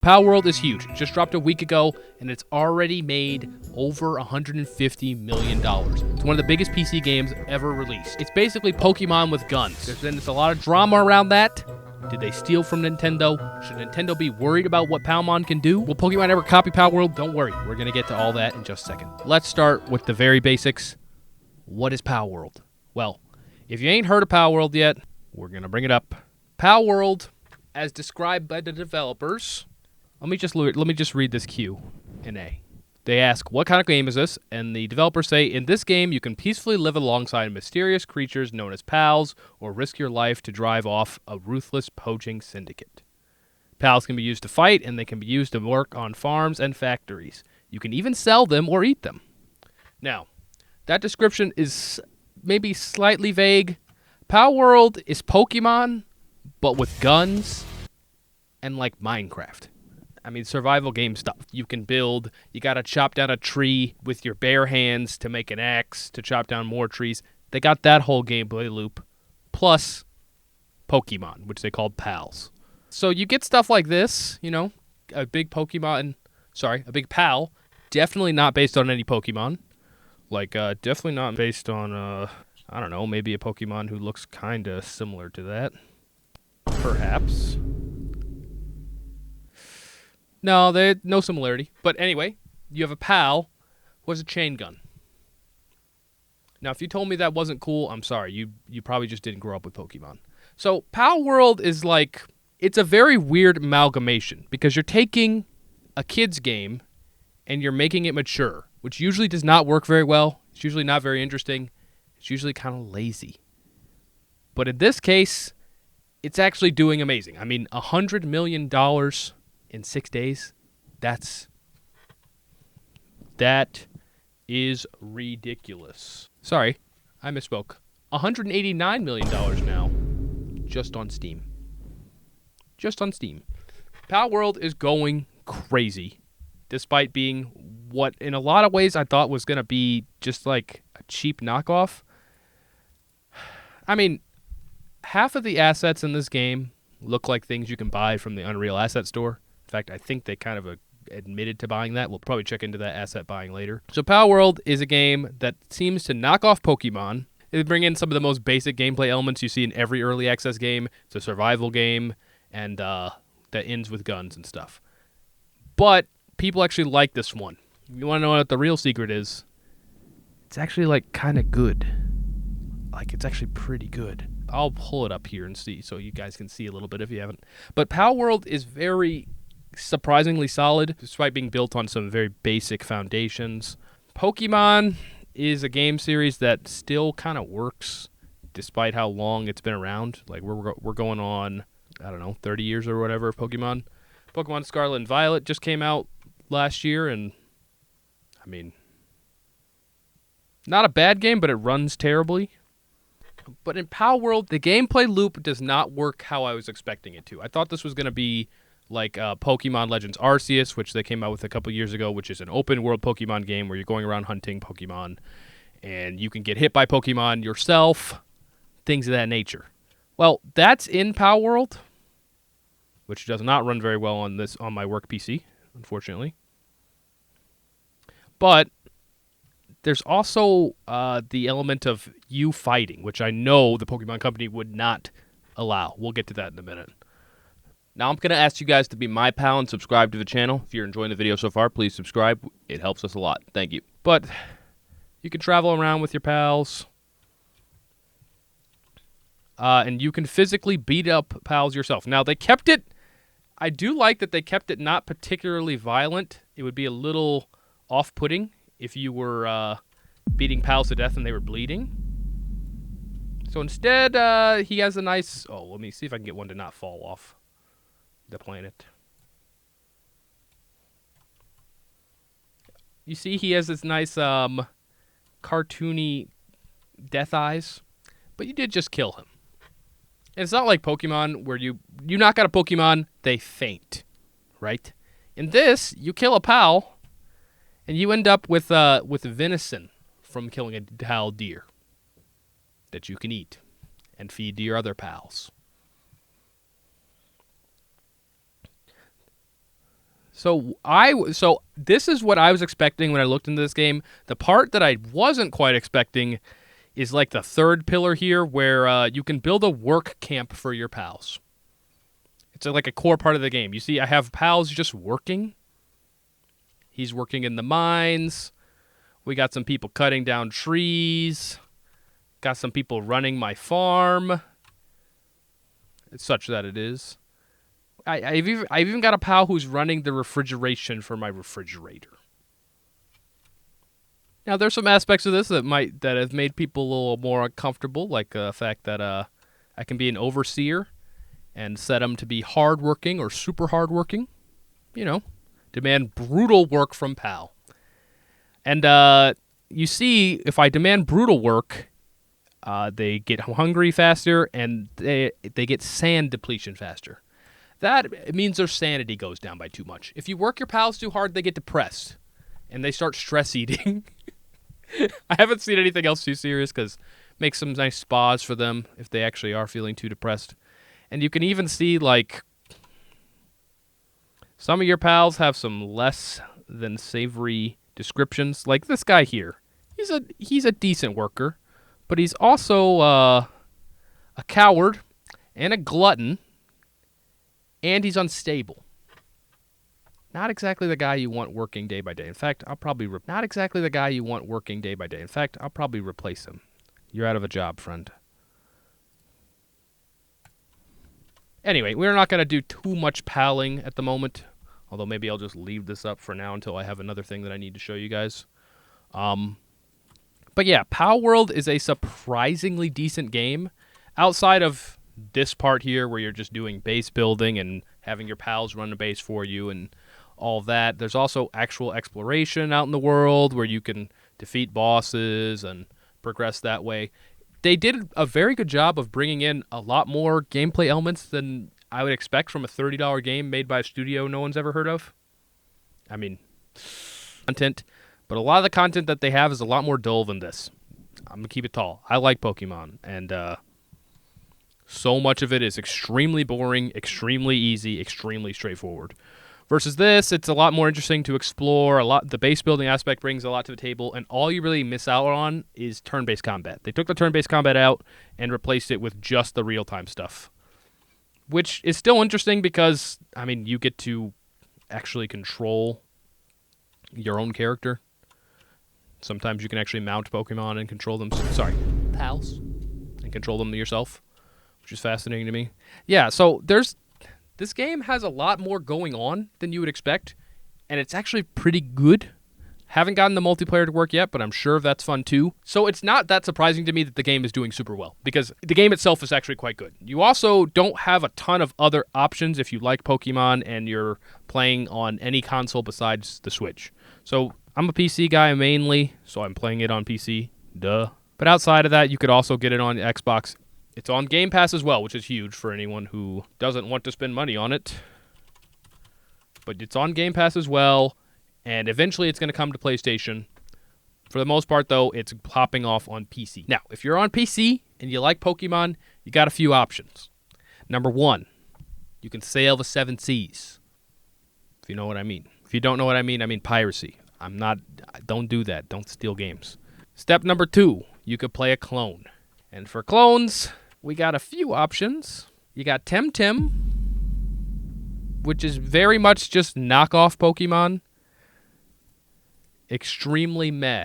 Palworld is huge. It just dropped a week ago, and it's already made over $150 million. It's one of the biggest PC games ever released. It's basically Pokemon with guns. There's a lot of drama around that. Did they steal from Nintendo? Should Nintendo be worried about what Palmon can do? Will Pokemon ever copy Palworld? Don't worry. We're going to get to all that in just a second. Let's start with the very basics. What is Palworld? Well, if you ain't heard of Palworld yet, we're going to bring it up. Palworld, as described by the developers... Let me just read this Q&A. They ask, what kind of game is this? And the developers say, in this game, you can peacefully live alongside mysterious creatures known as pals, or risk your life to drive off a ruthless poaching syndicate. Pals can be used to fight, and they can be used to work on farms and factories. You can even sell them or eat them. Now, that description is maybe slightly vague. Palworld is Pokemon, but with guns and like Minecraft. I mean, survival game stuff. You can build, you gotta chop down a tree with your bare hands to make an axe to chop down more trees. They got that whole gameplay loop, plus Pokemon, which they called pals. So you get stuff like this, you know, a big pal, definitely not based on any Pokemon. Like, definitely not based on, I don't know, maybe a Pokemon who looks kinda similar to that. Perhaps. No, no similarity. But anyway, you have a pal who has a chain gun. Now, if you told me that wasn't cool, I'm sorry. You probably just didn't grow up with Pokemon. So, Palworld is like, it's a very weird amalgamation because you're taking a kid's game and you're making it mature, which usually does not work very well. It's usually not very interesting. It's usually kind of lazy. But in this case, it's actually doing amazing. I mean, $100 million... in 6 days, that is ridiculous. Sorry, I misspoke. $189 million now, just on Steam. Just on Steam. Palworld is going crazy, despite being what, in a lot of ways, I thought was going to be just like a cheap knockoff. I mean, half of the assets in this game look like things you can buy from the Unreal Asset Store. In fact, I think they kind of admitted to buying that. We'll probably check into that asset buying later. So Palworld is a game that seems to knock off Pokemon. They bring in some of the most basic gameplay elements you see in every early access game. It's a survival game, and that ends with guns and stuff. But people actually like this one. If you want to know what the real secret is, it's actually like kind of good. Like, it's actually pretty good. I'll pull it up here and see so you guys can see a little bit if you haven't. But Palworld is very... surprisingly solid, despite being built on some very basic foundations. Pokemon is a game series that still kind of works, despite how long it's been around. Like, we're going on, I don't know, 30 years or whatever of Pokemon. Pokemon Scarlet and Violet just came out last year, and, I mean, not a bad game, but it runs terribly. But in Palworld, the gameplay loop does not work how I was expecting it to. I thought this was going to be like Pokemon Legends Arceus, which they came out with a couple years ago, which is an open-world Pokemon game where you're going around hunting Pokemon, and you can get hit by Pokemon yourself, things of that nature. Well, that's in Palworld, which does not run very well on my work PC, unfortunately. But there's also the element of you fighting, which I know the Pokemon Company would not allow. We'll get to that in a minute. Now, I'm going to ask you guys to be my pal and subscribe to the channel. If you're enjoying the video so far, please subscribe. It helps us a lot. Thank you. But you can travel around with your pals. And you can physically beat up pals yourself. Now, they kept it... I do like that they kept it not particularly violent. It would be a little off-putting if you were beating pals to death and they were bleeding. So instead, he has a nice... Oh, let me see if I can get one to not fall off the planet. You see he has this nice cartoony death eyes, but you did just kill him. And it's not like Pokemon where you knock out a Pokemon, they faint, right? In this, you kill a pal, and you end up with venison from killing a pal deer that you can eat and feed to your other pals. So this is what I was expecting when I looked into this game. The part that I wasn't quite expecting is like the third pillar here, where you can build a work camp for your pals. It's like a core part of the game. You see, I have pals just working. He's working in the mines. We got some people cutting down trees. Got some people running my farm. It's such that it is. I've even got a pal who's running the refrigeration for my refrigerator. Now, there's some aspects of this that have made people a little more uncomfortable, like the fact that I can be an overseer and set them to be hardworking or super hardworking. You know, demand brutal work from pal. And you see, if I demand brutal work, they get hungry faster and they get sand depletion faster. That means their sanity goes down by too much. If you work your pals too hard, they get depressed and they start stress eating. I haven't seen anything else too serious because make some nice spas for them if they actually are feeling too depressed. And you can even see, like, some of your pals have some less than savory descriptions. Like this guy here. He's a decent worker, but he's also a coward and a glutton, and he's unstable. Not exactly the guy you want working day by day. In fact, I'll probably replace him. You're out of a job, friend. Anyway, we're not going to do too much palling at the moment, although maybe I'll just leave this up for now until I have another thing that I need to show you guys. But yeah, Palworld is a surprisingly decent game. Outside of this part here where you're just doing base building and having your pals run the base for you and all that, there's also actual exploration out in the world where you can defeat bosses and progress that way. They did a very good job of bringing in a lot more gameplay elements than I would expect from a $30 game made by a studio no one's ever heard of. I mean, content, but a lot of the content that they have is a lot more dull than this. I'm going to keep it tall. I like Pokemon, and so much of it is extremely boring, extremely easy, extremely straightforward. Versus this, it's a lot more interesting to explore. The base building aspect brings a lot to the table, and all you really miss out on is turn-based combat. They took the turn-based combat out and replaced it with just the real-time stuff, which is still interesting because, I mean, you get to actually control your own character. Sometimes you can actually mount Pokemon and control them. Pals, and control them yourself, which is fascinating to me. Yeah, so this game has a lot more going on than you would expect, and it's actually pretty good. Haven't gotten the multiplayer to work yet, but I'm sure that's fun too. So it's not that surprising to me that the game is doing super well, because the game itself is actually quite good. You also don't have a ton of other options if you like Pokemon and you're playing on any console besides the Switch. So I'm a PC guy mainly, so I'm playing it on PC. Duh. But outside of that, you could also get it on Xbox. It's on Game Pass as well, which is huge for anyone who doesn't want to spend money on it. But it's on Game Pass as well, and eventually it's going to come to PlayStation. For the most part, though, it's popping off on PC. Now, if you're on PC and you like Pokemon, you got a few options. Number one, you can sail the 7 seas, if you know what I mean. If you don't know what I mean piracy. Don't do that. Don't steal games. Step number 2, you could play a clone. And for clones, we got a few options. You got TemTem, which is very much just knockoff Pokemon. Extremely meh.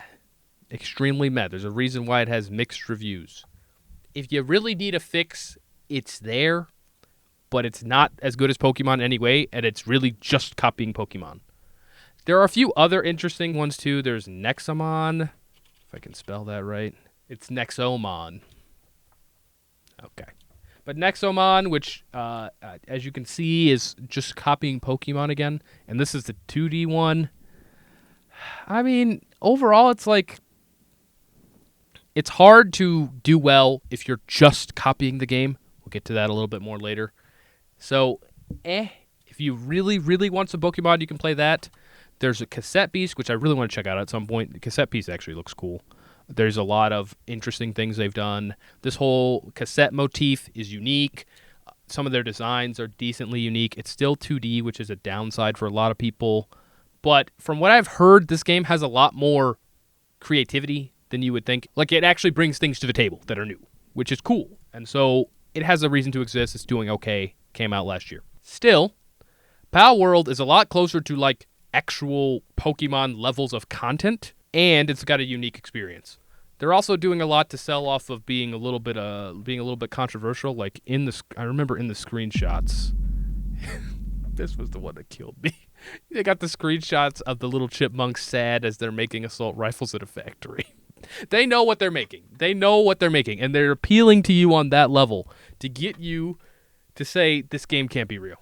Extremely meh. There's a reason why it has mixed reviews. If you really need a fix, it's there, but it's not as good as Pokemon anyway, and it's really just copying Pokemon. There are a few other interesting ones too. There's Nexomon, if I can spell that right. It's Nexomon. Okay. But Nexomon, which, as you can see, is just copying Pokemon again. And this is the 2D one. I mean, overall, it's like, it's hard to do well if you're just copying the game. We'll get to that a little bit more later. So, if you really, really want some Pokemon, you can play that. There's a cassette piece, which I really want to check out at some point. The cassette piece actually looks cool. There's a lot of interesting things they've done. This whole cassette motif is unique. Some of their designs are decently unique. It's still 2D, which is a downside for a lot of people. But from what I've heard, this game has a lot more creativity than you would think. Like, it actually brings things to the table that are new, which is cool. And so it has a reason to exist. It's doing okay. Came out last year. Still, Palworld is a lot closer to, like, actual Pokemon levels of content, and it's got a unique experience. They're also doing a lot to sell off of being a little bit controversial. Like, I remember in the screenshots, this was the one that killed me. They got the screenshots of the little chipmunks sad as they're making assault rifles at a factory. They know what they're making. And they're appealing to you on that level to get you to say this game can't be real.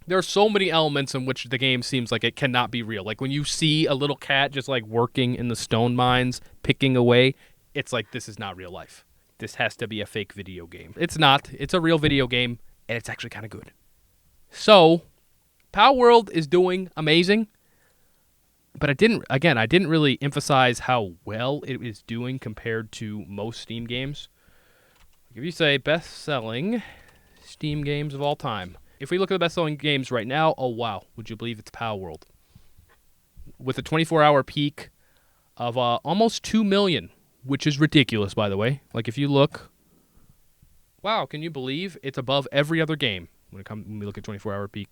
There are so many elements in which the game seems like it cannot be real. Like when you see a little cat just like working in the stone mines, picking away, it's like, this is not real life. This has to be a fake video game. It's not. It's a real video game, and it's actually kind of good. So, Palworld is doing amazing, but I didn't really emphasize how well it is doing compared to most Steam games. If you say best-selling Steam games of all time, if we look at the best-selling games right now, oh wow, would you believe it's Palworld? With a 24-hour peak of almost 2 million, which is ridiculous, by the way. Like, if you look, wow, can you believe it's above every other game when we look at 24-hour peak?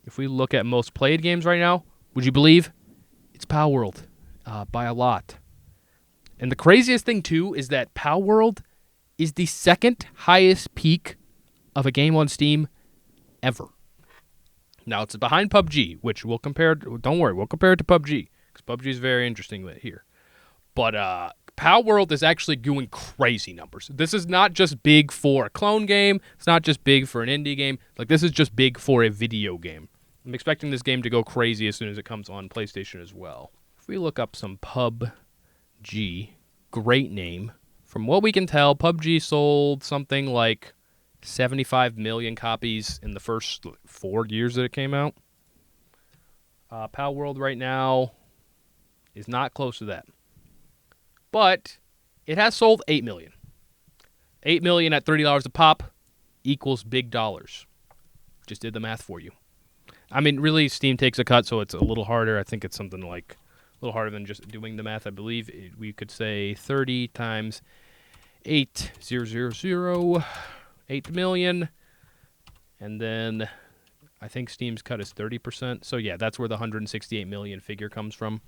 If we look at most played games right now, would you believe it's Palworld by a lot? And the craziest thing, too, is that Palworld is the second highest peak of a game on Steam ever. Now, it's behind PUBG, which we'll compare. Don't worry, we'll compare it to PUBG, because PUBG is very interesting here. But Palworld is actually doing crazy numbers. This is not just big for a clone game. It's not just big for an indie game. Like, this is just big for a video game. I'm expecting this game to go crazy as soon as it comes on PlayStation as well. If we look up some PUBG, great name. From what we can tell, PUBG sold something like 75 million copies in the first 4 years that it came out. Palworld right now is not close to that. But it has sold 8 million. 8 million at $30 a pop equals big dollars. Just did the math for you. I mean, really, Steam takes a cut, so it's a little harder. I think it's something like a little harder than just doing the math. I believe we could say 30 times 8,000, 8 million. And then I think Steam's cut is 30%. So, yeah, that's where the 168 million figure comes from.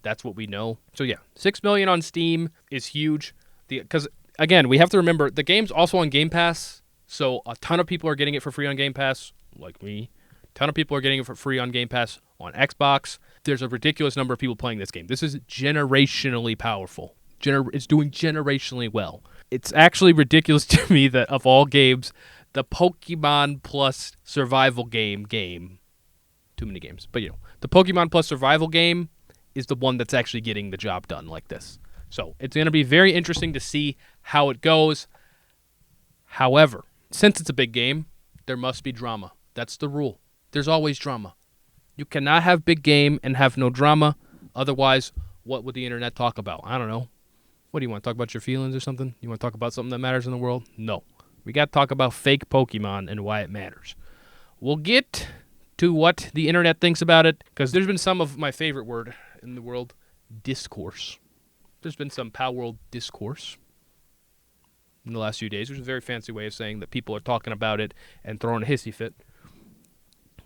That's what we know. So, yeah, 6 million on Steam is huge. Because, again, we have to remember, the game's also on Game Pass. So, a ton of people are getting it for free on Game Pass, like me. A ton of people are getting it for free on Game Pass on Xbox. There's a ridiculous number of people playing this game. This is generationally powerful. It's doing generationally well. It's actually ridiculous to me that, of all games, the Pokemon Plus survival game, too many games, but the Pokemon Plus survival game is the one that's actually getting the job done like this. So it's going to be very interesting to see how it goes. However, since it's a big game, there must be drama. That's the rule. There's always drama. You cannot have big game and have no drama. Otherwise, what would the internet talk about? I don't know. What, do you want to talk about your feelings or something? You want to talk about something that matters in the world? No. We got to talk about fake Pokemon and why it matters. We'll get to what the internet thinks about it, because there's been some of my favorite word in the world, discourse. There's been some Palworld discourse in the last few days, which is a very fancy way of saying that people are talking about it and throwing a hissy fit.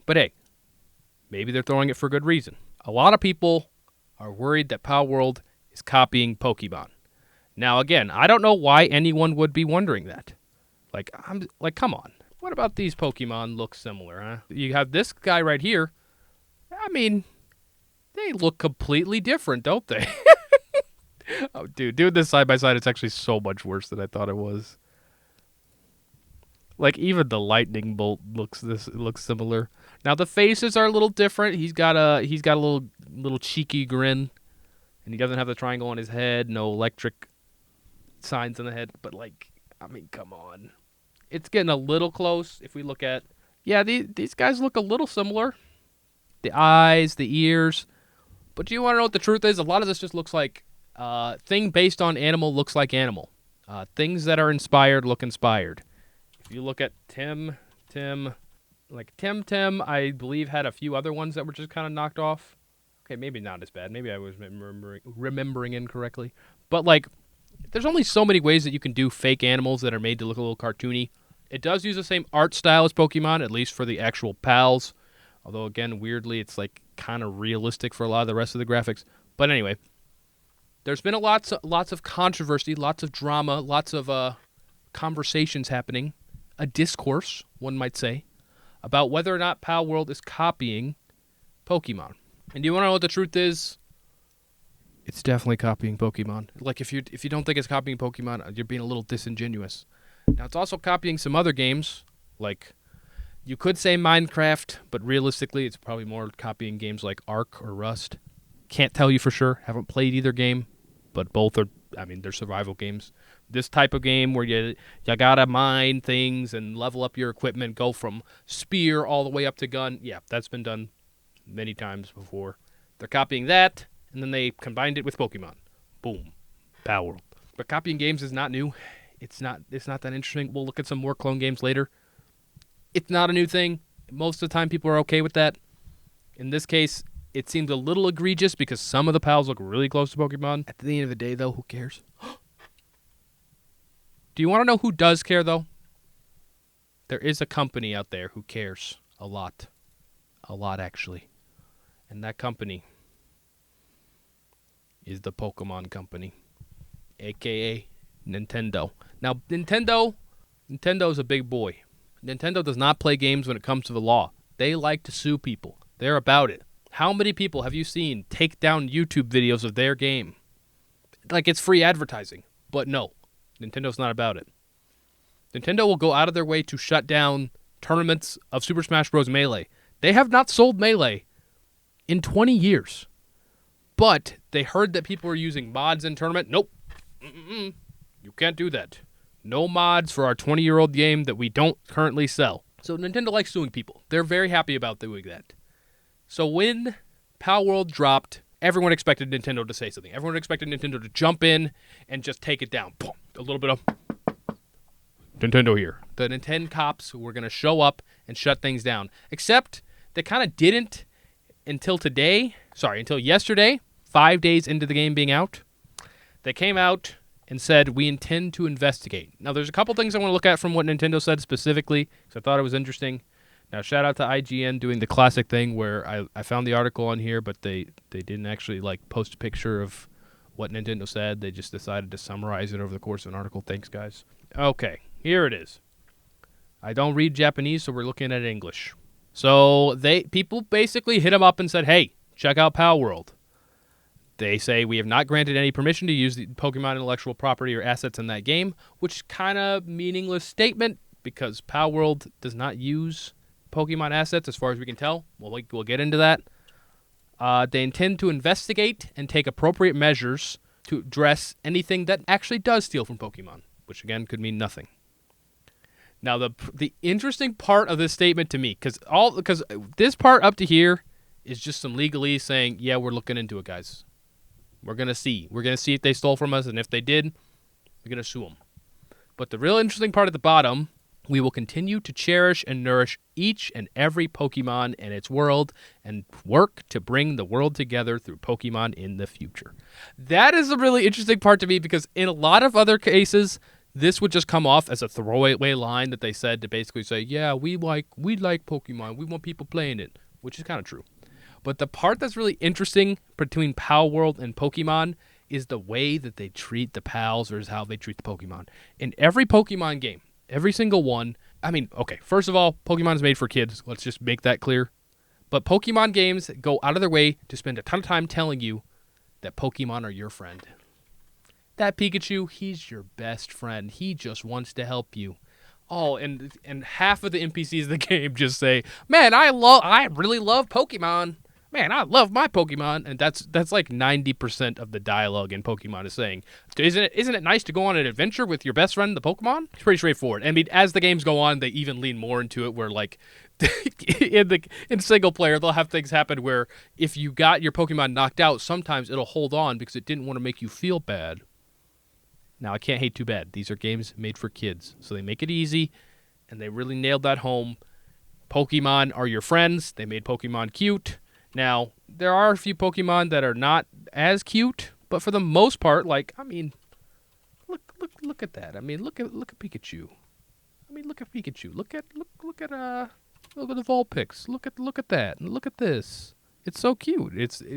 But hey, maybe they're throwing it for good reason. A lot of people are worried that Palworld is copying Pokemon. Now, again, I don't know why anyone would be wondering that. Come on. What about these Pokemon look similar, huh? You have this guy right here. I mean, they look completely different, don't they? Oh, dude, doing this side by side, it's actually so much worse than I thought it was. Like, even the lightning bolt looks similar. Now, the faces are a little different. He's got a little cheeky grin, and he doesn't have the triangle on his head. No electric signs on the head. But, I mean, come on. It's getting a little close. If we look at, these guys look a little similar. The eyes, the ears. But do you want to know what the truth is? A lot of this just looks like thing based on animal looks like animal. Things that are inspired look inspired. If you look at TemTem, like TemTem, I believe had a few other ones that were just kind of knocked off. Okay, maybe not as bad. Maybe I was remembering incorrectly. But like, there's only so many ways that you can do fake animals that are made to look a little cartoony. It does use the same art style as Pokemon, at least for the actual pals. Although, again, weirdly, it's like kind of realistic for a lot of the rest of the graphics. But anyway, there's been lots of controversy, lots of drama, lots of conversations happening, a discourse, one might say, about whether or not Palworld is copying Pokemon. And do you want to know what the truth is? It's definitely copying Pokemon. Like, if you don't think it's copying Pokemon, you're being a little disingenuous. Now, it's also copying some other games, like, you could say Minecraft, but realistically, it's probably more copying games like Ark or Rust. Can't tell you for sure. Haven't played either game, but both are, I mean, they're survival games. This type of game where you gotta mine things and level up your equipment, go from spear all the way up to gun, yeah, that's been done many times before. They're copying that, and then they combined it with Pokemon. Boom. Palworld. But copying games is not new. It's not that interesting. We'll look at some more clone games later. It's not a new thing. Most of the time, people are okay with that. In this case, it seems a little egregious because some of the pals look really close to Pokemon. At the end of the day, though, who cares? Do you want to know who does care, though? There is a company out there who cares a lot. A lot, actually. And that company is the Pokemon Company, a.k.a. Nintendo. Now, Nintendo is a big boy. Nintendo does not play games when it comes to the law. They like to sue people. They're about it. How many people have you seen take down YouTube videos of their game? Like, it's free advertising. But no, Nintendo's not about it. Nintendo will go out of their way to shut down tournaments of Super Smash Bros. Melee. They have not sold Melee in 20 years. But they heard that people were using mods in tournament. Nope. You can't do that. No mods for our 20-year-old game that we don't currently sell. So Nintendo likes suing people. They're very happy about doing that. So when Palworld dropped, everyone expected Nintendo to say something. Everyone expected Nintendo to jump in and just take it down. Boom. A little bit of Nintendo here. The Nintendo cops were going to show up and shut things down. Except they kind of didn't until yesterday, 5 days into the game being out. They came out and said, we intend to investigate. Now, there's a couple things I want to look at from what Nintendo said specifically, because I thought it was interesting. Now, shout out to IGN doing the classic thing where I found the article on here, but they didn't actually like post a picture of what Nintendo said. They just decided to summarize it over the course of an article. Thanks, guys. Okay, here it is. I don't read Japanese, so we're looking at English. So people basically hit them up and said, hey, check out Palworld. They say, we have not granted any permission to use the Pokemon intellectual property or assets in that game, which is kind of meaningless statement because Palworld does not use Pokemon assets as far as we can tell. We'll get into that. They intend to investigate and take appropriate measures to address anything that actually does steal from Pokemon, which again could mean nothing. Now, the interesting part of this statement to me, because this part up to here is just some legalese saying, yeah, we're looking into it, guys. We're going to see. We're going to see if they stole from us, and if they did, we're going to sue them. But the real interesting part at the bottom, we will continue to cherish and nourish each and every Pokemon in its world and work to bring the world together through Pokemon in the future. That is a really interesting part to me because in a lot of other cases, this would just come off as a throwaway line that they said to basically say, yeah, we like Pokemon. We want people playing it, which is kind of true. But the part that's really interesting between Palworld and Pokemon is the way that they treat the pals versus how they treat the Pokemon. In every Pokemon game, every single one, I mean, okay, first of all, Pokemon is made for kids. Let's just make that clear. But Pokemon games go out of their way to spend a ton of time telling you that Pokemon are your friend. That Pikachu, he's your best friend. He just wants to help you. Oh, and half of the NPCs of the game just say, man, I really love Pokemon. Man, I love my Pokemon. And that's like 90% of the dialogue in Pokemon is saying, isn't it nice to go on an adventure with your best friend, the Pokemon? It's pretty straightforward. I mean, as the games go on, they even lean more into it where like in single player, they'll have things happen where if you got your Pokemon knocked out, sometimes it'll hold on because it didn't want to make you feel bad. Now, I can't hate too bad. These are games made for kids, so they make it easy. and they really nailed that home. Pokemon are your friends. They made Pokemon cute. Now, there are a few Pokemon that are not as cute, but for the most part, like, I mean, look at that. I mean, look at Pikachu. I mean, look at Pikachu. Look at the Vulpix. Look at that. And look at this. It's so cute.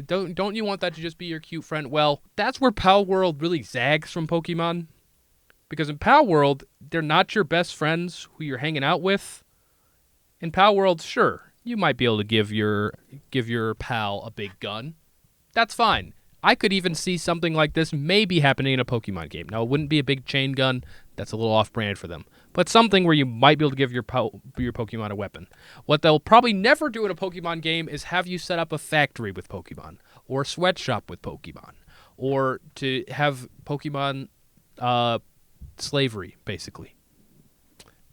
Don't you want that to just be your cute friend? Well, that's where Palworld really zags from Pokemon. Because in Palworld, they're not your best friends who you're hanging out with. In Palworld, sure, you might be able to give your pal a big gun. That's fine. I could even see something like this maybe happening in a Pokemon game. Now, it wouldn't be a big chain gun. That's a little off-brand for them. But something where you might be able to give your Pokemon a weapon. What they'll probably never do in a Pokemon game is have you set up a factory with Pokemon, or a sweatshop with Pokemon, or to have Pokemon slavery, basically.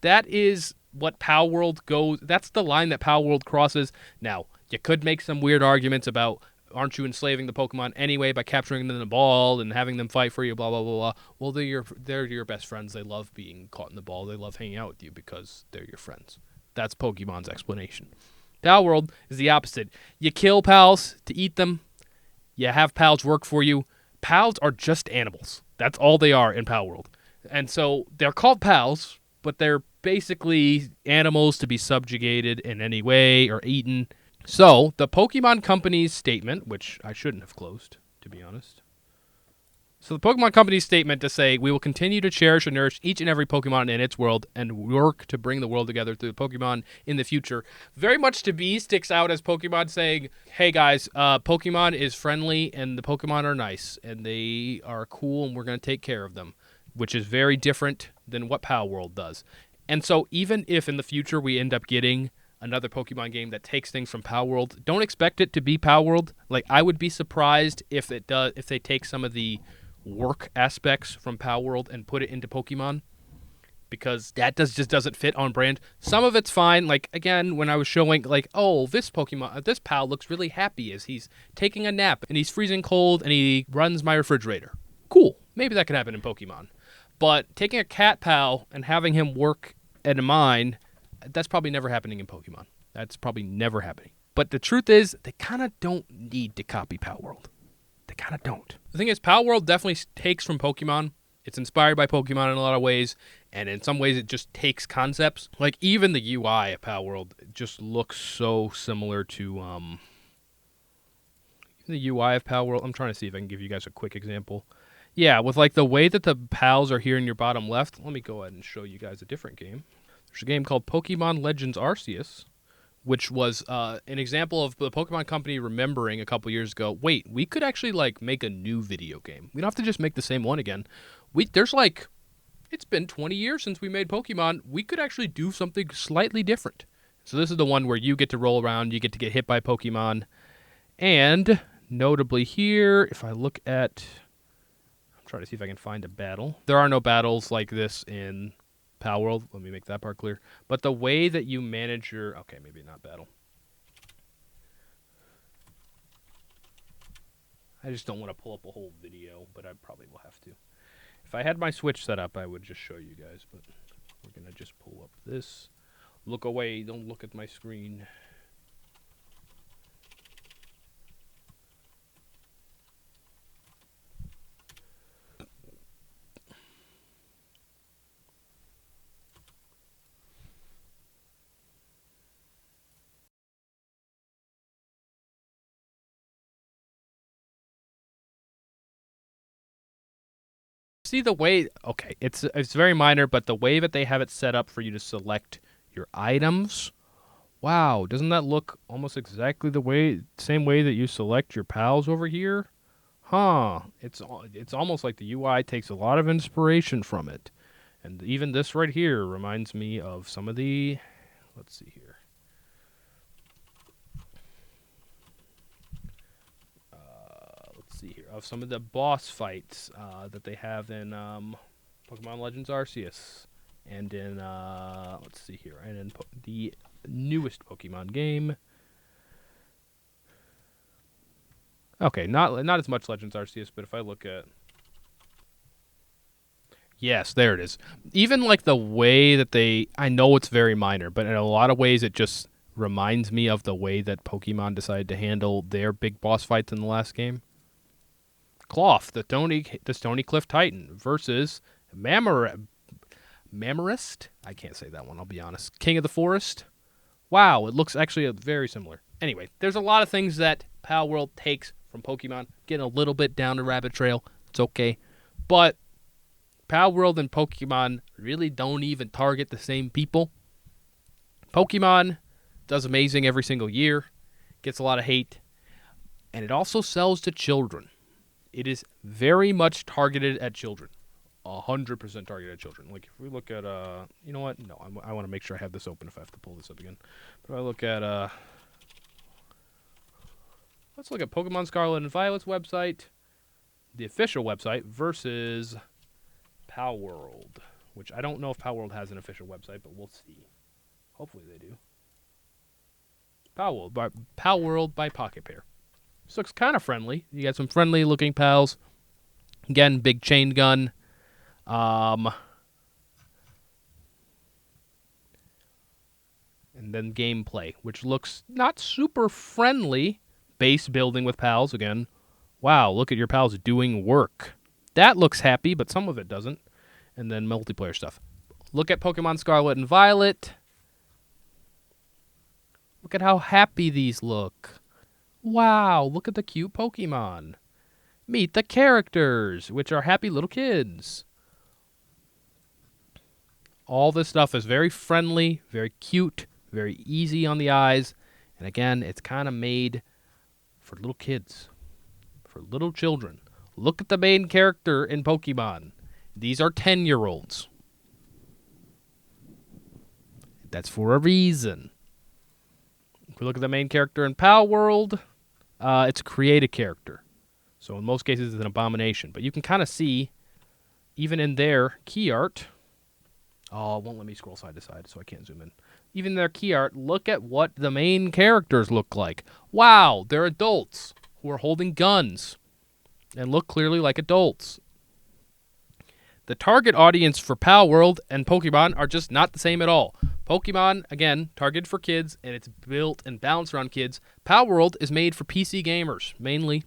That is what Palworld goes. That's the line that Palworld crosses. Now, you could make some weird arguments about, aren't you enslaving the Pokemon anyway by capturing them in the ball and having them fight for you, blah, blah, blah, blah. Well, they're your best friends. They love being caught in the ball. They love hanging out with you because they're your friends. That's Pokemon's explanation. Palworld is the opposite. You kill pals to eat them. You have pals work for you. Pals are just animals. That's all they are in Palworld. And so they're called pals, but they're basically animals to be subjugated in any way or eaten. So, the Pokemon Company's statement, which I shouldn't have closed, to be honest. So, the Pokemon Company's statement to say, we will continue to cherish and nourish each and every Pokemon in its world and work to bring the world together through Pokemon in the future. Very much to be sticks out as Pokemon saying, hey guys, Pokemon is friendly and the Pokemon are nice and they are cool and we're going to take care of them, which is very different than what Palworld does. And so, even if in the future we end up getting another Pokemon game that takes things from Palworld, don't expect it to be Palworld. Like, I would be surprised if they take some of the work aspects from Palworld and put it into Pokemon, because that just doesn't fit on brand. Some of it's fine. Like, again, when I was showing, like, oh, this pal looks really happy as he's taking a nap and he's freezing cold and he runs my refrigerator. Cool. Maybe that could happen in Pokemon. But taking a cat pal and having him work at a mine, that's probably never happening in Pokemon. That's probably never happening. But the truth is, they kind of don't need to copy Palworld. They kind of don't. The thing is, Palworld definitely takes from Pokemon. It's inspired by Pokemon in a lot of ways, and in some ways it just takes concepts. Like, even the UI of Palworld just looks so similar to the UI of Palworld. I'm trying to see if I can give you guys a quick example. Yeah, with like the way that the pals are here in your bottom left. Let me go ahead and show you guys a different game. There's a game called Pokemon Legends Arceus, which was an example of the Pokemon Company remembering a couple years ago, wait, we could actually like make a new video game. We don't have to just make the same one again. There's like, it's been 20 years since we made Pokemon. We could actually do something slightly different. So this is the one where you get to roll around, you get to get hit by Pokemon. And notably here, if I look at, I'm trying to see if I can find a battle. There are no battles like this in Palworld. Let me make that part clear. But the way that you manage your... Okay, maybe not battle. I just don't want to pull up a whole video, but I probably will have to. If I had my Switch set up, I would just show you guys, but we're going to just pull up this. Look away. Don't look at my screen. See the way, okay, it's very minor, but the way that they have it set up for you to select your items, wow, doesn't that look almost exactly same way that you select your pals over here? Huh, it's almost like the UI takes a lot of inspiration from it. And even this right here reminds me of some of the, let's see here. Of some of the boss fights that they have in Pokemon Legends Arceus, and in let's see here, and in the newest Pokemon game. Okay, not as much Legends Arceus, but if I look at, Yes, there it is. Even like the way that I know it's very minor, but in a lot of ways it just reminds me of the way that Pokemon decided to handle their big boss fights in the last game. Cloth, the Stony Cliff Titan versus Mamorist. I can't say that one, I'll be honest. King of the Forest. Wow, it looks actually very similar. Anyway, there's a lot of things that Palworld takes from Pokemon. Getting a little bit down the rabbit trail. It's okay. But Palworld and Pokemon really don't even target the same people. Pokemon does amazing every single year. Gets a lot of hate. And it also sells to children. It is very much targeted at children. 100% targeted at children. Like, if we look at, you know what? No, I want to make sure I have this open if I have to pull this up again. But if I look at, let's look at Pokemon Scarlet and Violet's website, the official website, versus Palworld, which I don't know if Palworld has an official website, but we'll see. Hopefully they do. Palworld by Pocket Pair. This looks kind of friendly. You got some friendly-looking pals. Again, big chain gun. And then gameplay, which looks not super friendly. Base building with pals again. Wow, look at your pals doing work. That looks happy, but some of it doesn't. And then multiplayer stuff. Look at Pokemon Scarlet and Violet. Look at how happy these look. Wow, look at the cute Pokemon. Meet the characters, which are happy little kids. All this stuff is very friendly, very cute, very easy on the eyes. And again, it's kind of made for little kids, for little children. Look at the main character in Pokemon. These are 10-year-olds. That's for a reason. If we look at the main character in Palworld, it's a creative character. So in most cases, it's an abomination. But you can kind of see, even in their key art... Oh, it won't let me scroll side to side, so I can't zoom in. Even their key art, look at what the main characters look like. Wow, they're adults who are holding guns and look clearly like adults. The target audience for Palworld and Pokemon are just not the same at all. Pokemon, again, targeted for kids, and it's built and balanced around kids. Palworld is made for PC gamers, mainly.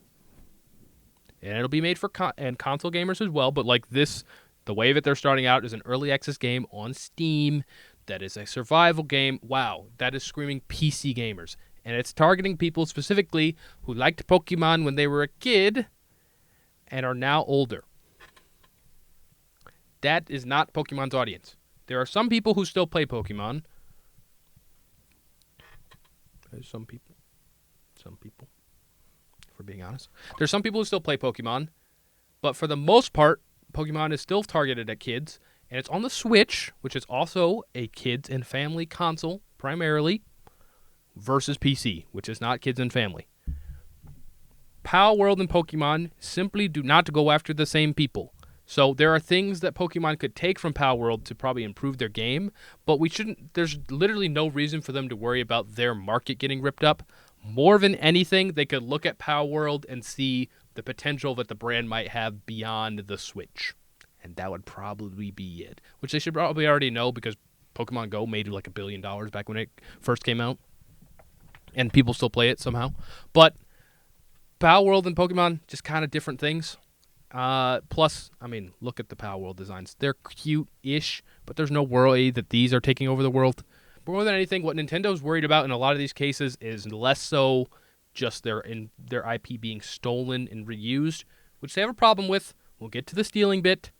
And it'll be made for console gamers as well, but like this, the way that they're starting out is an early access game on Steam that is a survival game. Wow, that is screaming PC gamers. And it's targeting people specifically who liked Pokemon when they were a kid and are now older. That is not Pokemon's audience. There are some people who still play Pokemon. There's some people, if we're being honest. There's some people who still play Pokemon, but for the most part, Pokemon is still targeted at kids, and it's on the Switch, which is also a kids and family console, primarily, versus PC, which is not kids and family. Palworld and Pokemon simply do not go after the same people. So there are things that Pokemon could take from Palworld to probably improve their game, but there's literally no reason for them to worry about their market getting ripped up. More than anything, they could look at Palworld and see the potential that the brand might have beyond the Switch. And that would probably be it. Which they should probably already know because Pokemon Go made like $1 billion back when it first came out. And people still play it somehow. But Palworld and Pokemon, just kind of different things. Plus, I mean, look at the Palworld designs. They're cute-ish, but there's no worry that these are taking over the world. But more than anything, what Nintendo's worried about in a lot of these cases is less so just their IP being stolen and reused, which they have a problem with. We'll get to the stealing bit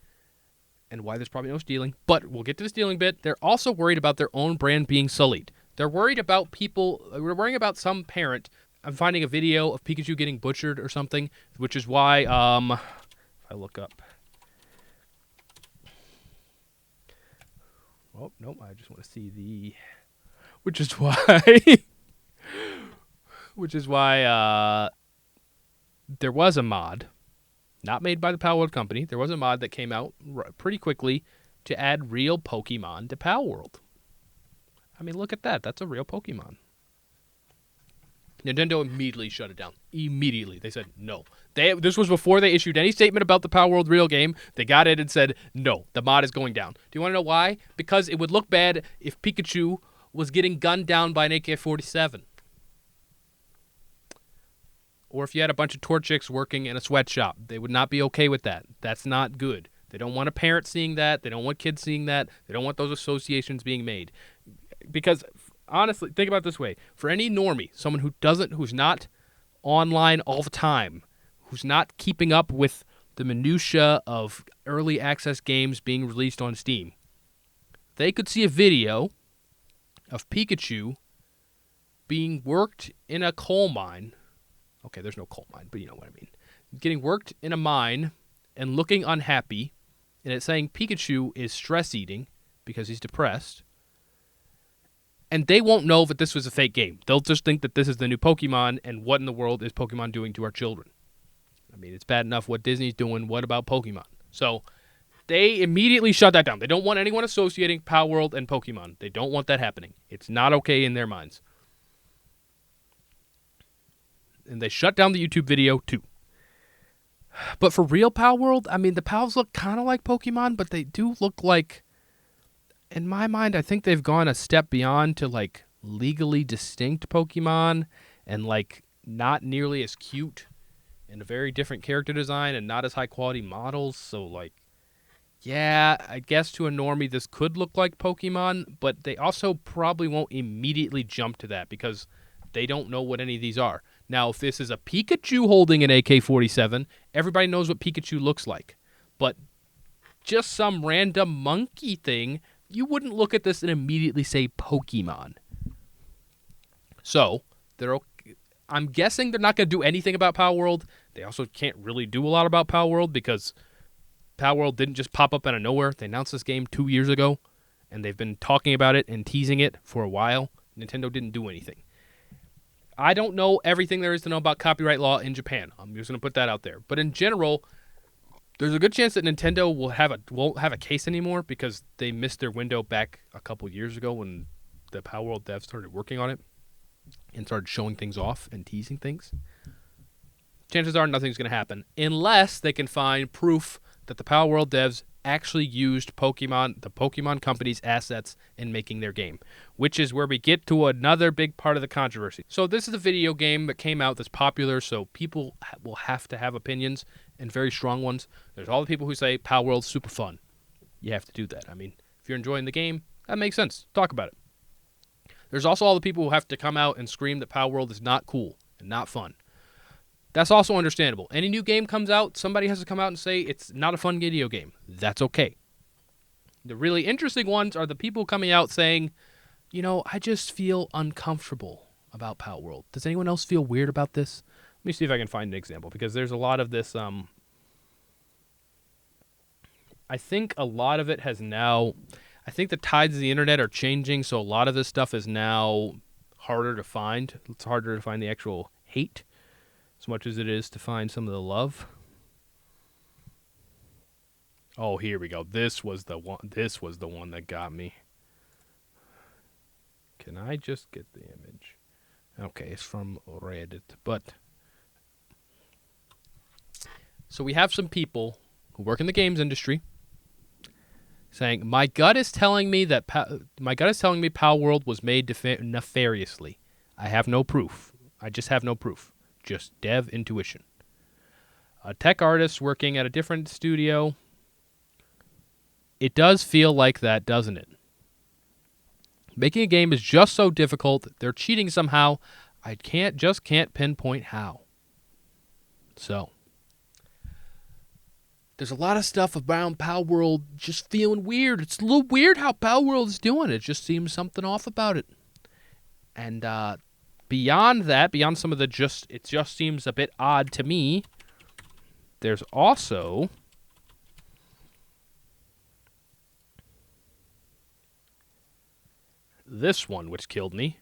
and why there's probably no stealing, but we'll get to the stealing bit. They're also worried about their own brand being sullied. They're worried about we're worrying about some parent. I'm finding a video of Pikachu getting butchered or something, which is why, if I look up. Oh, no, I just want to see which is why there was a mod, not made by the Palworld company. There was a mod that came out pretty quickly to add real Pokemon to Palworld. I mean, look at that. That's a real Pokemon. Nintendo immediately shut it down. Immediately. They said no. This was before they issued any statement about the Palworld real game. They got it and said, no, the mod is going down. Do you want to know why? Because it would look bad if Pikachu was getting gunned down by an AK-47. Or if you had a bunch of Torchics working in a sweatshop. They would not be okay with that. That's not good. They don't want a parent seeing that. They don't want kids seeing that. They don't want those associations being made. Because honestly, think about it this way. For any normie, someone who's not online all the time, who's not keeping up with the minutia of early access games being released on Steam, they could see a video of Pikachu being worked in a coal mine. Okay, there's no coal mine, but you know what I mean. Getting worked in a mine and looking unhappy, and it's saying Pikachu is stress eating because he's depressed. And they won't know that this was a fake game. They'll just think that this is the new Pokemon, and what in the world is Pokemon doing to our children? I mean, it's bad enough what Disney's doing. What about Pokemon? So they immediately shut that down. They don't want anyone associating Palworld and Pokemon. They don't want that happening. It's not okay in their minds. And they shut down the YouTube video, too. But for real Palworld, I mean, the Pals look kind of like Pokemon, but they do look like... In my mind, I think they've gone a step beyond to, like, legally distinct Pokemon and, like, not nearly as cute and a very different character design and not as high-quality models. So, like, yeah, I guess to a normie this could look like Pokemon, but they also probably won't immediately jump to that because they don't know what any of these are. Now, if this is a Pikachu holding an AK-47, everybody knows what Pikachu looks like. But just some random monkey thing... You wouldn't look at this and immediately say Pokemon. So, I'm guessing they're not going to do anything about Palworld. They also can't really do a lot about Palworld because Palworld didn't just pop up out of nowhere. They announced this game 2 years ago, and they've been talking about it and teasing it for a while. Nintendo didn't do anything. I don't know everything there is to know about copyright law in Japan. I'm just going to put that out there. But in general... There's a good chance that Nintendo won't have a case anymore because they missed their window back a couple years ago when the Palworld devs started working on it and started showing things off and teasing things. Chances are nothing's going to happen unless they can find proof that the Palworld devs actually used the Pokemon company's assets in making their game, which is where we get to another big part of the controversy. So this is a video game that came out that's popular, so people will have to have opinions and very strong ones. There's all the people who say Palworld's super fun. You have to do that. I mean, if you're enjoying the game, that makes sense. Talk about it. There's also all the people who have to come out and scream that Palworld is not cool and not fun. That's also understandable. Any new game comes out, somebody has to come out and say it's not a fun video game. That's okay. The really interesting ones are the people coming out saying, you know, I just feel uncomfortable about Palworld. Does anyone else feel weird about this? Let me see if I can find an example, because there's a lot of this, I think a lot of it has now, I think the tides of the internet are changing, so a lot of this stuff is now harder to find. It's harder to find the actual hate as much as it is to find some of the love. Oh, here we go. This was the one that got me. Can I just get the image? Okay, it's from Reddit, but so we have some people who work in the games industry saying, my gut is telling me Palworld was made nefariously. I have no proof. I just have no proof. Just dev intuition. A tech artist working at a different studio. It does feel like that, doesn't it? Making a game is just so difficult. They're cheating somehow. I can't pinpoint how. So, there's a lot of stuff around Palworld just feeling weird. It's a little weird how Palworld is doing. It just seems something off about it. And beyond that, beyond some of the it just seems a bit odd to me, there's also this one, which killed me.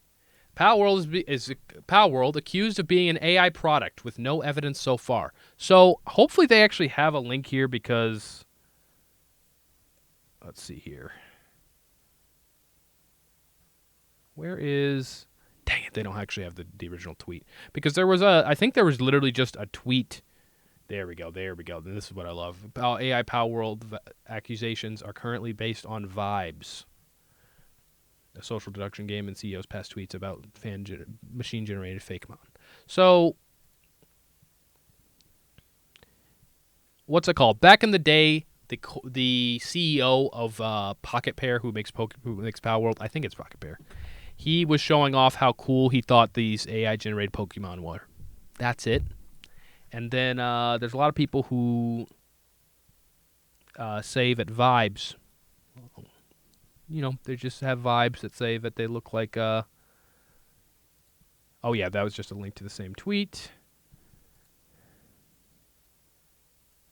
Palworld accused of being an AI product with no evidence so far. So hopefully they actually have a link here because, let's see here. Where is... Dang it, they don't actually have the original tweet. Because I think there was literally just a tweet. There we go. This is what I love. AI Palworld accusations are currently based on Vibes, a social deduction game, and CEO's past tweets about machine-generated Fakemon. So, what's it called? Back in the day, the CEO of Pocket Pair, who makes Palworld, I think it's Pocket Pair, he was showing off how cool he thought these AI-generated Pokemon were. That's it. And then there's a lot of people who say that Vibes, they just have vibes that say that they look like... oh, yeah, that was just a link to the same tweet.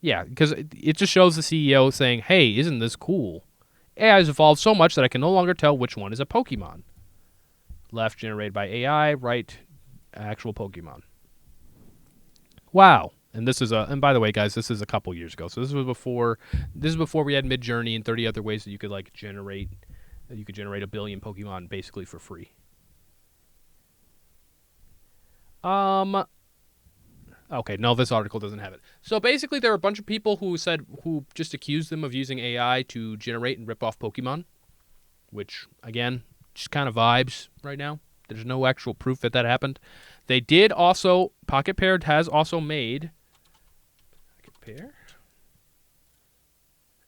Yeah, because it just shows the CEO saying, hey, isn't this cool? AI has evolved so much that I can no longer tell which one is a Pokemon. Left, generated by AI. Right, actual Pokemon. Wow. And this is and by the way, guys, this is a couple years ago. So this is before we had Midjourney and 30 other ways that you could generate a billion Pokemon basically for free. Okay, no, this article doesn't have it. So basically there are a bunch of people who just accused them of using AI to generate and rip off Pokemon, which again, just kind of vibes right now. There's no actual proof that happened. They did also, Pocket Pair has also made... Pocket Pair?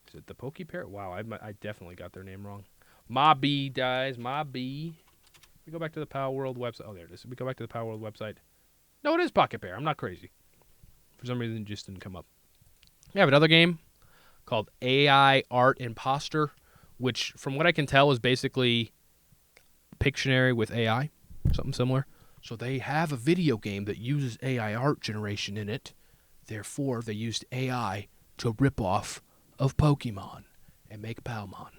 Is it the Poke Pair? Wow, I definitely got their name wrong. Mobby, guys, Mobby. We go back to the Palworld website. Oh, there it is. We go back to the Palworld website. No, it is Pocket Pair. I'm not crazy. For some reason, it just didn't come up. We have another game called AI Art Imposter, which, from what I can tell, is basically Pictionary with AI, something similar. So they have a video game that uses AI art generation in it. Therefore, they used AI to rip off of Pokemon and make Palmon.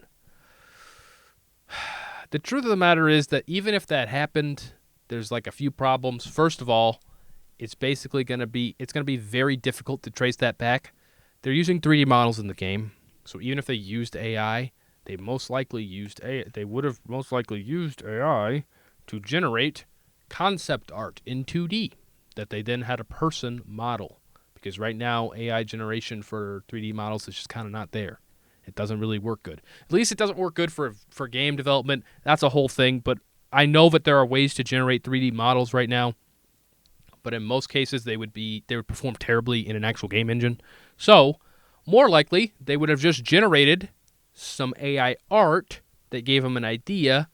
The truth of the matter is that even if that happened, there's a few problems. First of all, it's basically going to be very difficult to trace that back. They're using 3D models in the game. So even if they used AI, they would have most likely used AI to generate concept art in 2D that they then had a person model. Because right now, AI generation for 3D models is just kind of not there. It doesn't really work good. At least it doesn't work good for game development. That's a whole thing. But I know that there are ways to generate 3D models right now. But in most cases, they would perform terribly in an actual game engine. So, more likely, they would have just generated some AI art that gave them an idea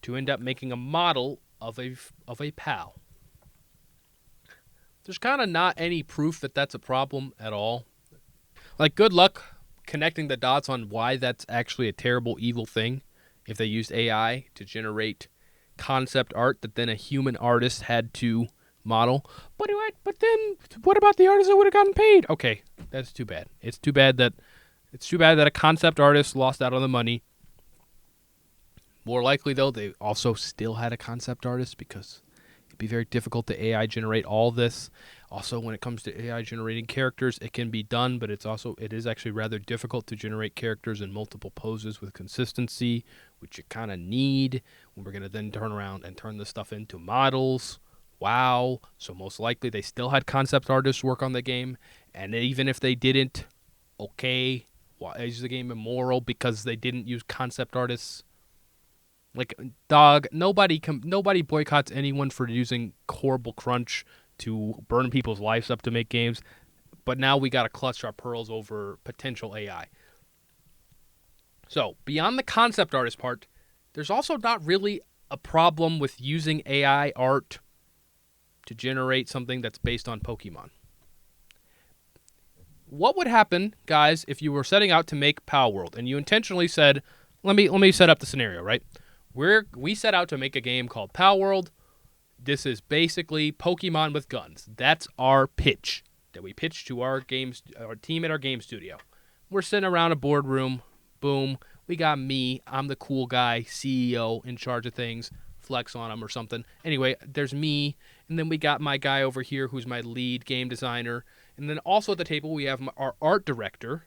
to end up making a model of a PAL. There's kind of not any proof that that's a problem at all. Good luck connecting the dots on why that's actually a terrible, evil thing if they used AI to generate concept art that then a human artist had to model. But then what about the artists that would have gotten paid? Okay, that's too bad. It's too bad that a concept artist lost out on the money. More likely, though, they also still had a concept artist because it'd be very difficult to AI generate all this. Also, when it comes to AI generating characters, it can be done, but it is actually rather difficult to generate characters in multiple poses with consistency, which you kind of need when we're going to then turn around and turn this stuff into models. Wow. So most likely they still had concept artists work on the game, and even if they didn't, okay, why is the game immoral because they didn't use concept artists? Nobody boycotts anyone for using horrible crunch to burn people's lives up to make games, but now we got to clutch our pearls over potential AI. So, beyond the concept artist part, there's also not really a problem with using AI art to generate something that's based on Pokemon. What would happen, guys, if you were setting out to make Palworld and you intentionally said, let me set up the scenario, right? We set out to make a game called Palworld. This is basically Pokemon with guns. That's our pitch that we pitch to our team at our game studio. We're sitting around a boardroom. Boom. We got me. I'm the cool guy, CEO, in charge of things. Flex on them or something. Anyway, there's me. And then we got my guy over here who's my lead game designer. And then also at the table, we have our art director.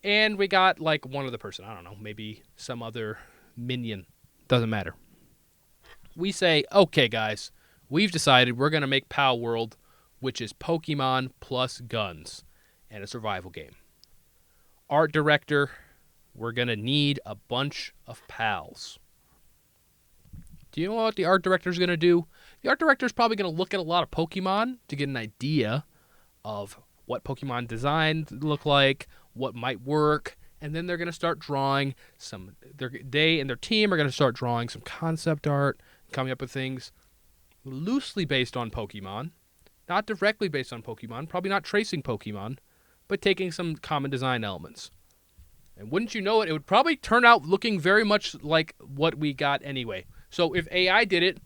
And we got one other person. I don't know. Maybe some other minion. Doesn't matter. we say, okay, guys, we've decided we're going to make Palworld, which is Pokemon plus guns and a survival game. Art director, we're going to need a bunch of pals. Do you know what the art director is going to do? The art director is probably going to look at a lot of Pokemon to get an idea of what Pokemon designs look like, what might work, and then they're going to start drawing some. They and their team are going to start drawing some concept art, coming up with things loosely based on Pokemon, not directly based on Pokemon, probably not tracing Pokemon, but taking some common design elements. And wouldn't you know it, it would probably turn out looking very much like what we got anyway. So if AI did it,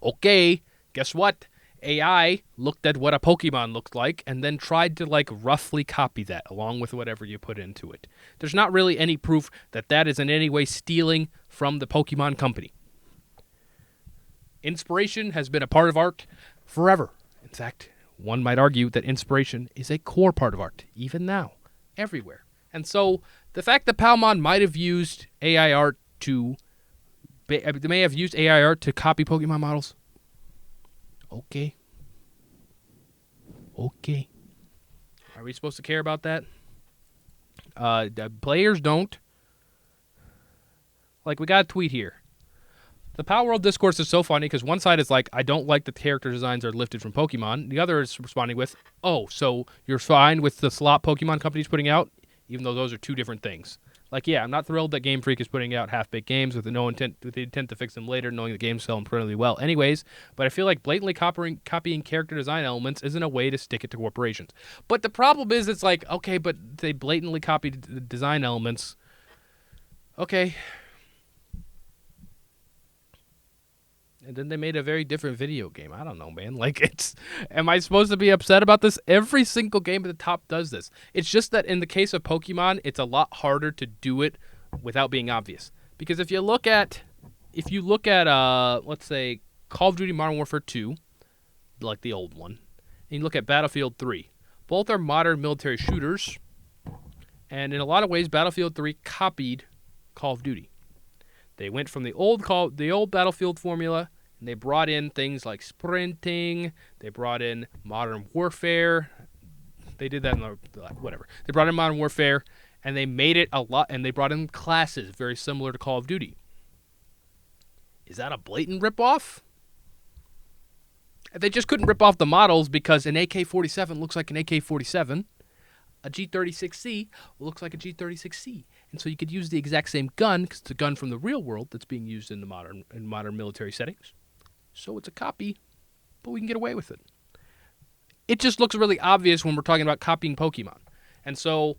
okay, guess what? AI looked at what a Pokemon looked like and then tried to like roughly copy that along with whatever you put into it. There's not really any proof that that is in any way stealing from the Pokemon company. Inspiration has been a part of art forever. In fact, one might argue that inspiration is a core part of art, even now, everywhere. And so the fact that Palmon might have used AI art they may have used AI art to copy Pokemon models. Okay. Are we supposed to care about that? The players don't. Like, we got a tweet here. The Palworld discourse is so funny because one side is like, I don't like that the character designs are lifted from Pokemon. The other is responding with, oh, so you're fine with the slop Pokemon company's putting out, even though those are two different things. Like, yeah, I'm not thrilled that Game Freak is putting out half-baked games with the intent to fix them later, knowing the games sell incredibly well anyways, but I feel like blatantly copying character design elements isn't a way to stick it to corporations. But the problem is, it's like, okay, but they blatantly copied the design elements. Okay. And then they made a very different video game. I don't know, man. Like, am I supposed to be upset about this? Every single game at the top does this. It's just that in the case of Pokemon, it's a lot harder to do it without being obvious. Because if you look at, let's say, Call of Duty Modern Warfare 2, like the old one, and you look at Battlefield 3, both are modern military shooters, and in a lot of ways, Battlefield 3 copied Call of Duty. They went from the old Battlefield formula, and they brought in things like sprinting. They brought in modern warfare. They did that in whatever. They brought in modern warfare, and they made it a lot. And they brought in classes very similar to Call of Duty. Is that a blatant ripoff? They just couldn't rip off the models because an AK-47 looks like an AK-47. A G36C looks like a G36C. And so you could use the exact same gun, because it's a gun from the real world that's being used in modern military settings. So it's a copy, but we can get away with it. It just looks really obvious when we're talking about copying Pokemon. And so,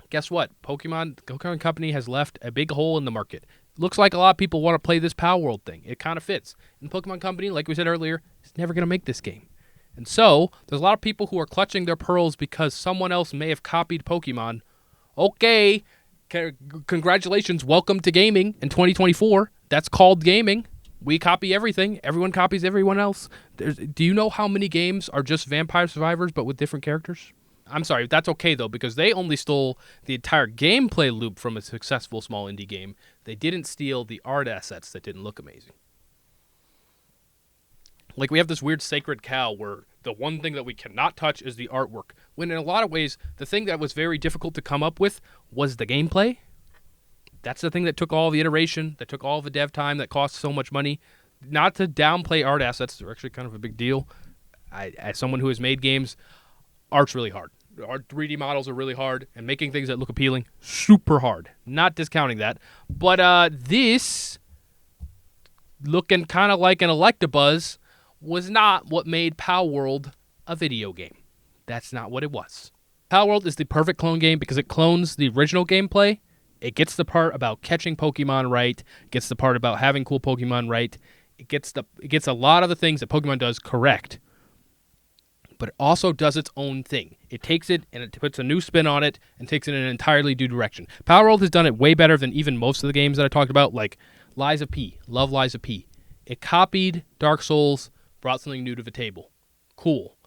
guess what? Pokemon Company has left a big hole in the market. Looks like a lot of people want to play this Palworld thing. It kind of fits. And Pokemon Company, like we said earlier, is never going to make this game. And so, there's a lot of people who are clutching their pearls because someone else may have copied Pokemon. Okay, congratulations, welcome to gaming in 2024. That's called gaming. We copy everything. Everyone copies everyone else. Do you know how many games are just Vampire Survivors but with different characters? I'm sorry, that's okay though, because they only stole the entire gameplay loop from a successful small indie game. They didn't steal the art assets that didn't look amazing. Like, we have this weird sacred cow where the one thing that we cannot touch is the artwork. When in a lot of ways, the thing that was very difficult to come up with was the gameplay. That's the thing that took all the iteration, that took all the dev time, that cost so much money. Not to downplay art assets, they're actually kind of a big deal. As someone who has made games, art's really hard. Art 3D models are really hard, and making things that look appealing, super hard. Not discounting that. But this, looking kind of like an Electabuzz, was not what made Palworld a video game. That's not what it was. Palworld is the perfect clone game because it clones the original gameplay. It gets the part about catching Pokemon right, gets the part about having cool Pokemon right. It gets a lot of the things that Pokemon does correct. But it also does its own thing. It takes it and it puts a new spin on it and takes it in an entirely new direction. Palworld has done it way better than even most of the games that I talked about, like Lies of P. Love Lies of P. It copied Dark Souls, brought something new to the table. Cool.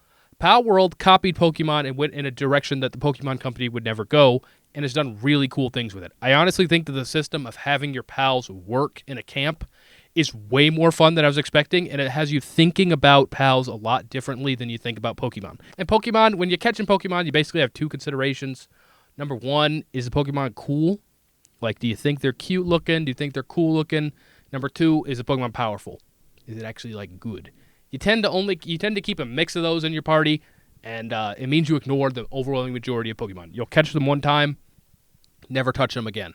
Palworld copied Pokemon and went in a direction that the Pokemon Company would never go, and has done really cool things with it. I honestly think that the system of having your pals work in a camp is way more fun than I was expecting, and it has you thinking about pals a lot differently than you think about Pokemon. And Pokemon, when you're catching Pokemon, you basically have two considerations. Number one, is the Pokemon cool? Like, do you think they're cute looking? Do you think they're cool looking? Number two, is the Pokemon powerful? Is it actually, like, good? You tend to keep a mix of those in your party, and it means you ignore the overwhelming majority of Pokemon. You'll catch them one time, never touch them again.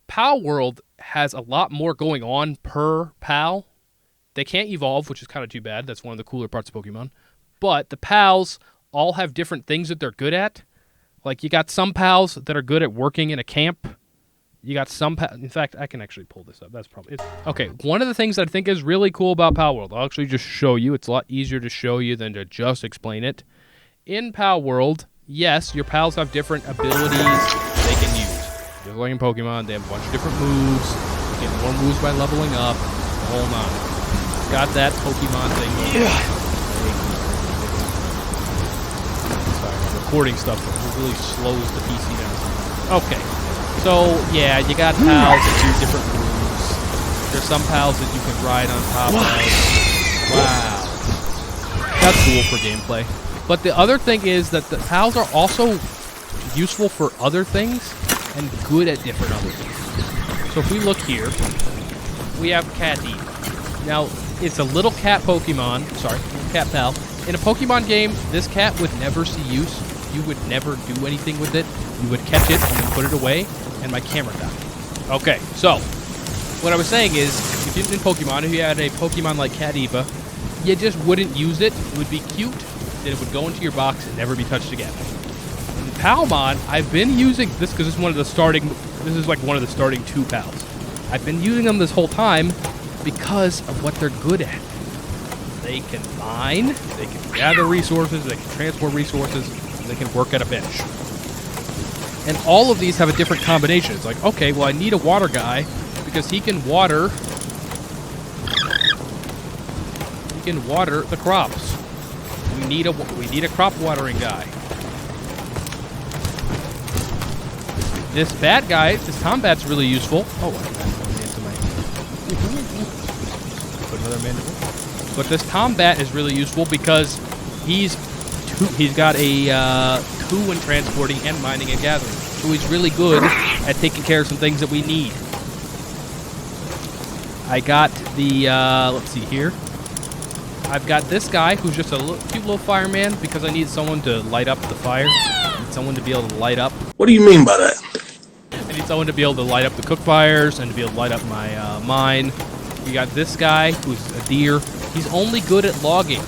Palworld has a lot more going on per pal. They can't evolve, which is kind of too bad. That's one of the cooler parts of Pokemon. But the pals all have different things that they're good at. Like, you got some pals that are good at working in a camp. You got some in fact, I can actually pull this up. That's probably it. Okay, one of the things I think is really cool about Palworld, I'll actually just show you. It's a lot easier to show you than to just explain it. In Palworld, yes, your pals have different abilities they can use. Just like in Pokemon, they have a bunch of different moves. You get more moves by leveling up. Hold on. Got that Pokemon thing. Yeah. Sorry, I'm recording stuff that really slows the PC down. Okay. So, yeah, you got pals that do different moves. There's some pals that you can ride on top of. Wow. That's cool for gameplay. But the other thing is that the pals are also useful for other things and good at different other things. So if we look here, we have Catty. Now, it's a little cat Pokemon. Sorry, cat pal. In a Pokemon game, this cat would never see use. You would never do anything with it. You would catch it and then put it away, and my camera died. Okay, so what I was saying is, if you in Pokemon, if you had a Pokemon like Cadiva, you just wouldn't use it. It would be cute, then it would go into your box and never be touched again. In Palmon, I've been using this because this is one of the starting. This is like one of the starting two pals. I've been using them this whole time because of what they're good at. They can mine, they can gather resources, they can transport resources, and they can work at a bench. And all of these have a different combination. It's like, okay, well, I need a water guy because he can water. He can water the crops. We need a crop watering guy. This bad guy, this Tombat's really useful. Oh, I got into my put another mandible. But this Tombat is really useful because he's got a 2 in transporting and mining and gathering. So he's really good at taking care of some things that we need. I got the, let's see here. I've got this guy who's just a cute little fireman because I need someone to light up the fire. I need someone to be able to light up. What do you mean by that? I need someone to be able to light up the cook fires and to be able to light up my mine. You got this guy who's a deer. He's only good at logging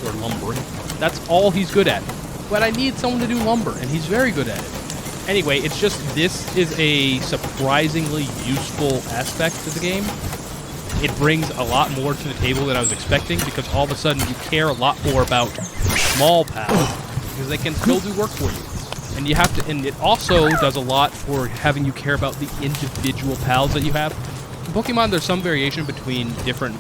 or lumbering. That's all he's good at. But I need someone to do lumber, and he's very good at it. Anyway, it's just this is a surprisingly useful aspect to the game. It brings a lot more to the table than I was expecting because all of a sudden you care a lot more about small pals because they can still do work for you. And you have to, and it also does a lot for having you care about the individual pals that you have. In Pokemon, there's some variation between different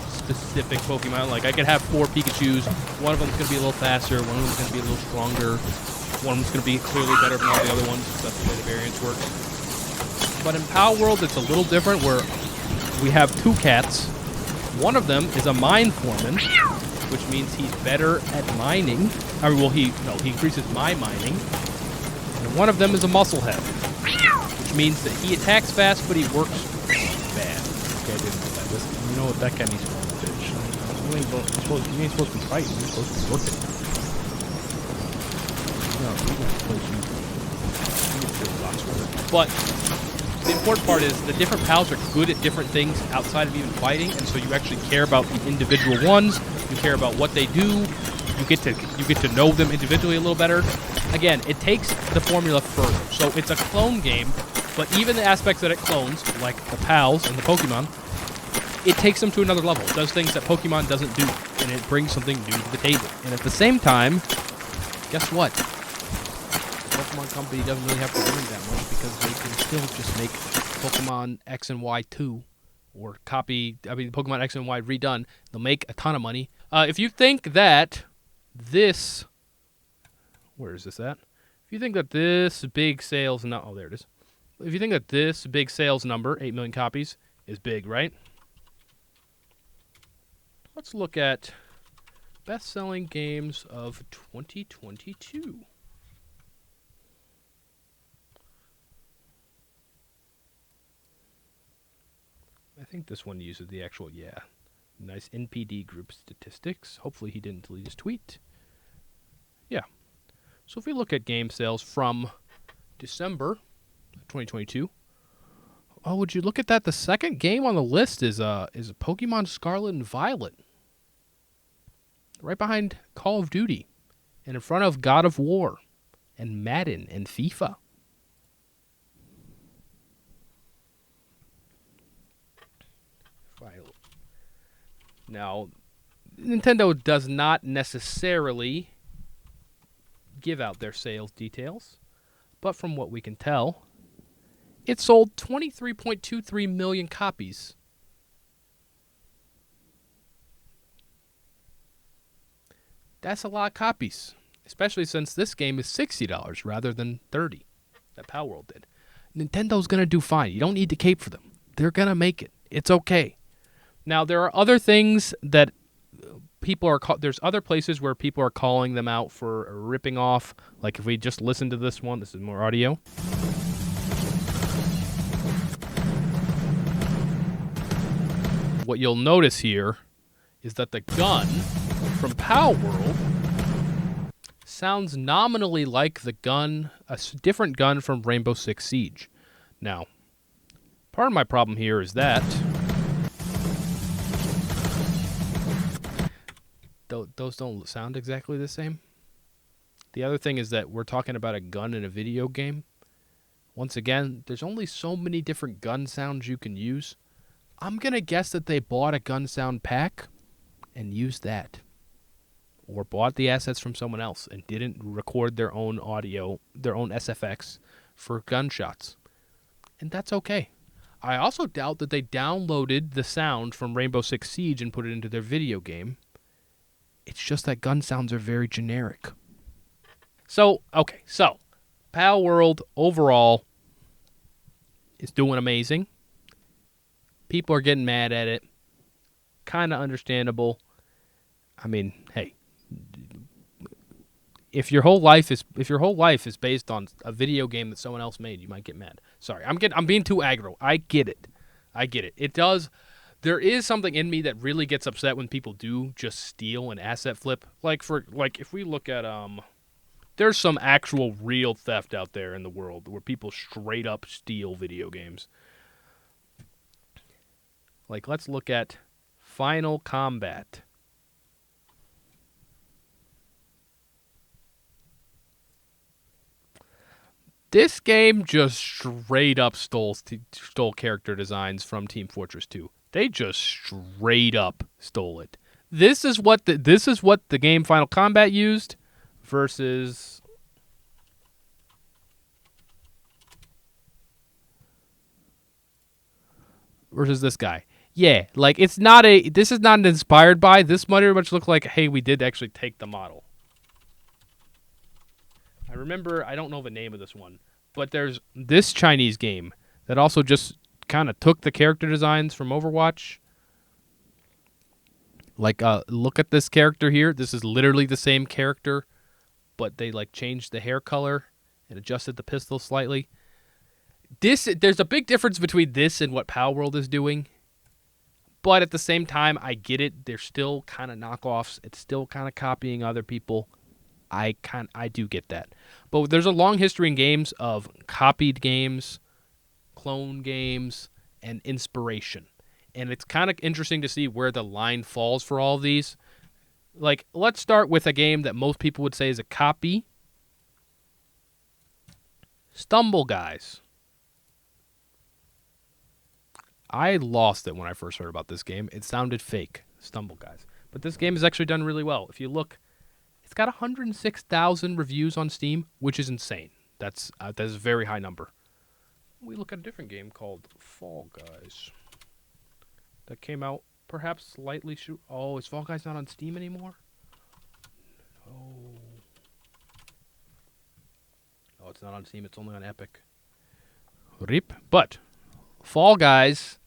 specific Pokemon. Like, I could have 4 Pikachus. One of them's going to be a little faster. One of them's going to be a little stronger. One of them's going to be clearly better than all the other ones. That's the way the variance works. But in Palworld, it's a little different where we have 2 cats. One of them is a mine foreman, which means he's better at mining. I mean, well, he increases my mining. And one of them is a musclehead, which means that he attacks fast, but he works bad. Okay, I didn't know that. Listen, you know what? That guy needs to go bitch. You ain't supposed to be fighting. You're supposed to be working. No, but the important part is the different pals are good at different things outside of even fighting, and so you actually care about the individual ones. You care about what they do. You get to know them individually a little better. Again, it takes the formula further. So it's a clone game, but even the aspects that it clones, like the pals and the Pokemon, it takes them to another level. It does things that Pokemon doesn't do, and it brings something new to the table. And at the same time, guess what? The Pokemon Company doesn't really have to learn that much because they can still just make Pokemon X and Y 2 or Pokemon X and Y redone. They'll make a ton of money. If you think that this... Where is this at? If you think that this big sales... No, oh, there it is. If you think that this big sales number, 8 million copies, is big, right? Let's look at best-selling games of 2022. I think this one uses the actual, nice NPD group statistics. Hopefully he didn't delete his tweet. Yeah. So if we look at game sales from December 2022, oh, would you look at that? The second game on the list is Pokemon Scarlet and Violet. Right behind Call of Duty. And in front of God of War and Madden and FIFA. Now, Nintendo does not necessarily give out their sales details, but from what we can tell, it sold 23.23 million copies. That's a lot of copies, especially since this game is $60 rather than $30 that Palworld did. Nintendo's going to do fine. You don't need to cape for them. They're going to make it. It's okay. Now, there are other things that people are... There's other places where people are calling them out for ripping off. Like if we just listen to this one, this is more audio. What you'll notice here is that the gun from Palworld sounds nominally like the gun, a different gun from Rainbow Six Siege. Now, part of my problem here is that those don't sound exactly the same. The other thing is that we're talking about a gun in a video game. Once again, there's only so many different gun sounds you can use. I'm going to guess that they bought a gun sound pack and used that. Or bought the assets from someone else and didn't record their own audio, their own SFX for gunshots. And that's okay. I also doubt that they downloaded the sound from Rainbow Six Siege and put it into their video game. It's just that gun sounds are very generic. So, Palworld overall is doing amazing. People are getting mad at it. Kind of understandable. I mean, hey, if your whole life is based on a video game that someone else made, you might get mad. Sorry, I'm being too aggro. I get it. It does. There is something in me that really gets upset when people do just steal and asset flip. Like if we look at there's some actual real theft out there in the world where people straight up steal video games. Like let's look at Final Combat. This game just straight up stole character designs from Team Fortress 2. They just straight up stole it. This is what the game Final Combat used versus this guy. Yeah, like this is not an inspired by. This might very much look like, hey, we did actually take the model. I remember, I don't know the name of this one, but there's this Chinese game that also just kind of took the character designs from Overwatch. Like, look at this character here. This is literally the same character, but they like changed the hair color and adjusted the pistol slightly. There's a big difference between this and what Palworld is doing, but at the same time, I get it. They're still kind of knockoffs. It's still kind of copying other people. I do get that. But there's a long history in games of copied games, clone games, and inspiration. And it's kind of interesting to see where the line falls for all of these. Like, let's start with a game that most people would say is a copy. Stumble Guys. I lost it when I first heard about this game. It sounded fake, Stumble Guys. But this game has actually done really well. If you look, it's got 106,000 reviews on Steam, which is insane. That's a very high number. We look at a different game called Fall Guys that came out perhaps slightly... Oh, is Fall Guys not on Steam anymore? Oh. Oh, it's not on Steam. It's only on Epic. Rip. But Fall Guys...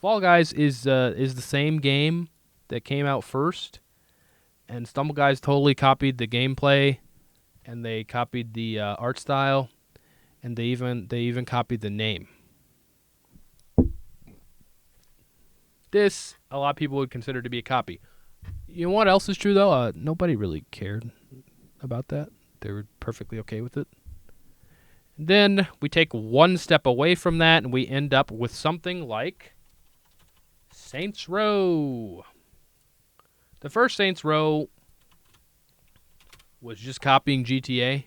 Fall Guys is the same game that came out first, and Stumble Guys totally copied the gameplay, and they copied the art style, and they even copied the name. This, a lot of people would consider to be a copy. You know what else is true, though? Nobody really cared about that. They were perfectly okay with it. Then we take one step away from that, and we end up with something like Saints Row. The first Saints Row was just copying GTA.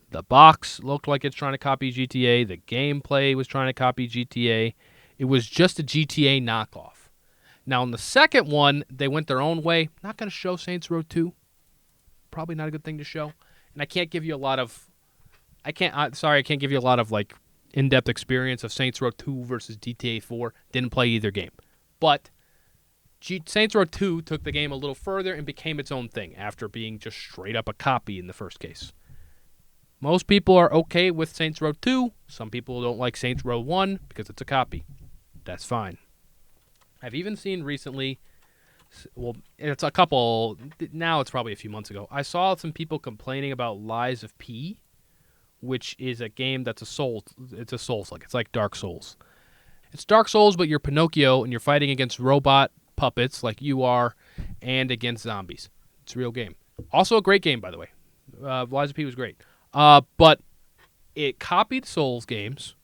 The box looked like it's trying to copy GTA. The gameplay was trying to copy GTA. It was just a GTA knockoff. Now, in the second one, they went their own way. Not going to show Saints Row 2. Probably not a good thing to show. And I can't give you a lot of... I can't give you a lot of, like, in-depth experience of Saints Row 2 versus GTA 4. Didn't play either game. But Saints Row 2 took the game a little further and became its own thing after being just straight up a copy in the first case. Most people are okay with Saints Row 2. Some people don't like Saints Row 1 because it's a copy. That's fine. I've even seen recently, well, it's a couple, now it's probably a few months ago, I saw some people complaining about Lies of P, which is a game that's it's a Souls-like. It's like Dark Souls. It's Dark Souls, but you're Pinocchio, and you're fighting against robot puppets like you are, and against zombies. It's a real game. Also a great game, by the way. Lies of P was great. But it copied Souls games,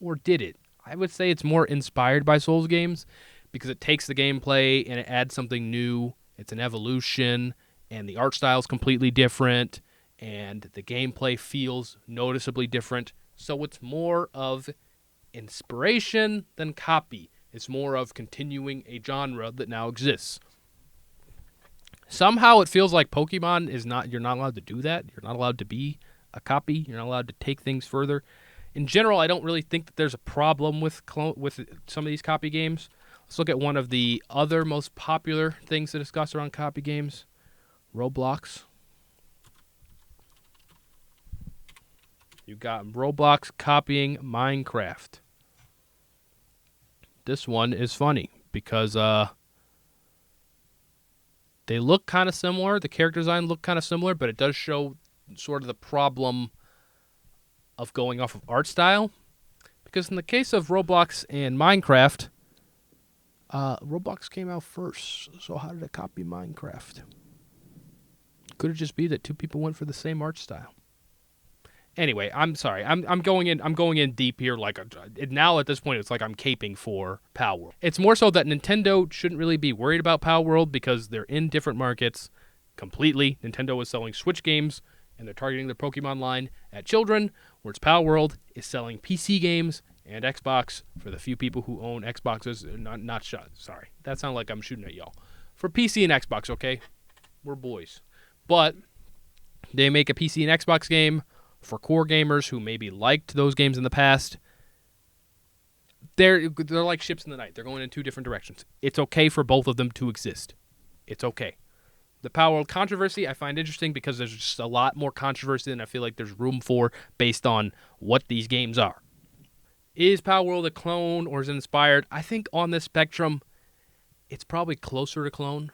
or did it? I would say it's more inspired by Souls games because it takes the gameplay and it adds something new. It's an evolution, and the art style is completely different, and the gameplay feels noticeably different. So it's more of inspiration than copy. It's more of continuing a genre that now exists. Somehow it feels like Pokemon is not, you're not allowed to do that. You're not allowed to be a copy. You're not allowed to take things further. In general, I don't really think that there's a problem with some of these copy games. Let's look at one of the other most popular things to discuss around copy games, Roblox. You got Roblox copying Minecraft. This one is funny because they look kind of similar. The character design look kind of similar, but it does show sort of the problem of going off of art style. Because in the case of Roblox and Minecraft, Roblox came out first, so how did it copy Minecraft? Could it just be that two people went for the same art style? Anyway, I'm sorry. I'm going in deep here. Now at this point, it's like I'm caping for Palworld. It's more so that Nintendo shouldn't really be worried about Palworld because they're in different markets completely. Nintendo is selling Switch games, and they're targeting their Pokemon line at children, whereas Palworld is selling PC games and Xbox for the few people who own Xboxes. Sorry, that sounds like I'm shooting at y'all. For PC and Xbox, okay? We're boys. But they make a PC and Xbox game for core gamers who maybe liked those games in the past. They're like ships in the night. They're going in two different directions. It's okay for both of them to exist. It's okay. The Palworld controversy I find interesting because there's just a lot more controversy than I feel like there's room for based on what these games are. Is Palworld a clone or is it inspired? I think on this spectrum, it's probably closer to clone.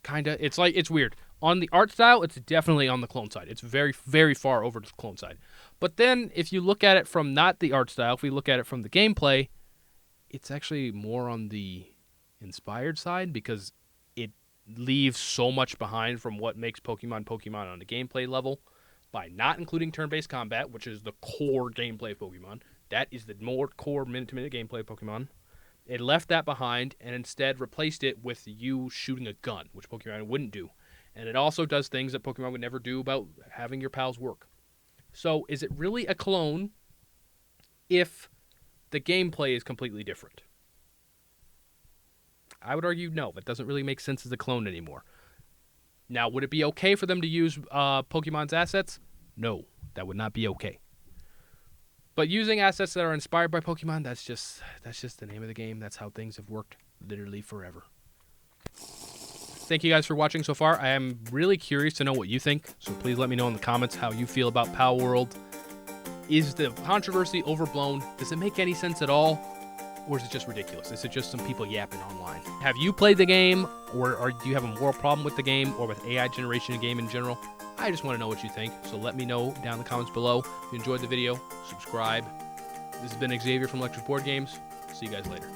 Kinda. It's weird. On the art style, it's definitely on the clone side. It's very, very far over to the clone side. But then, if you look at it from not the art style, if we look at it from the gameplay, it's actually more on the inspired side because it leaves so much behind from what makes Pokemon Pokemon on the gameplay level by not including turn-based combat, which is the core gameplay of Pokemon. That is the more core minute-to-minute gameplay of Pokemon. It left that behind and instead replaced it with you shooting a gun, which Pokemon wouldn't do. And it also does things that Pokemon would never do about having your pals work. So is it really a clone if the gameplay is completely different? I would argue no. It doesn't really make sense as a clone anymore. Now, would it be okay for them to use Pokemon's assets? No, that would not be okay. But using assets that are inspired by Pokemon, that's just the name of the game. That's how things have worked literally forever. Thank you guys for watching so far. I am really curious to know what you think, so please let me know in the comments how you feel about Palworld. Is the controversy overblown? Does it make any sense at all? Or is it just ridiculous? Is it just some people yapping online? Have you played the game, or do you have a moral problem with the game, or with AI generation in game in general? I just want to know what you think, so let me know down in the comments below. If you enjoyed the video, subscribe. This has been Xavier from Electric Board Games. See you guys later.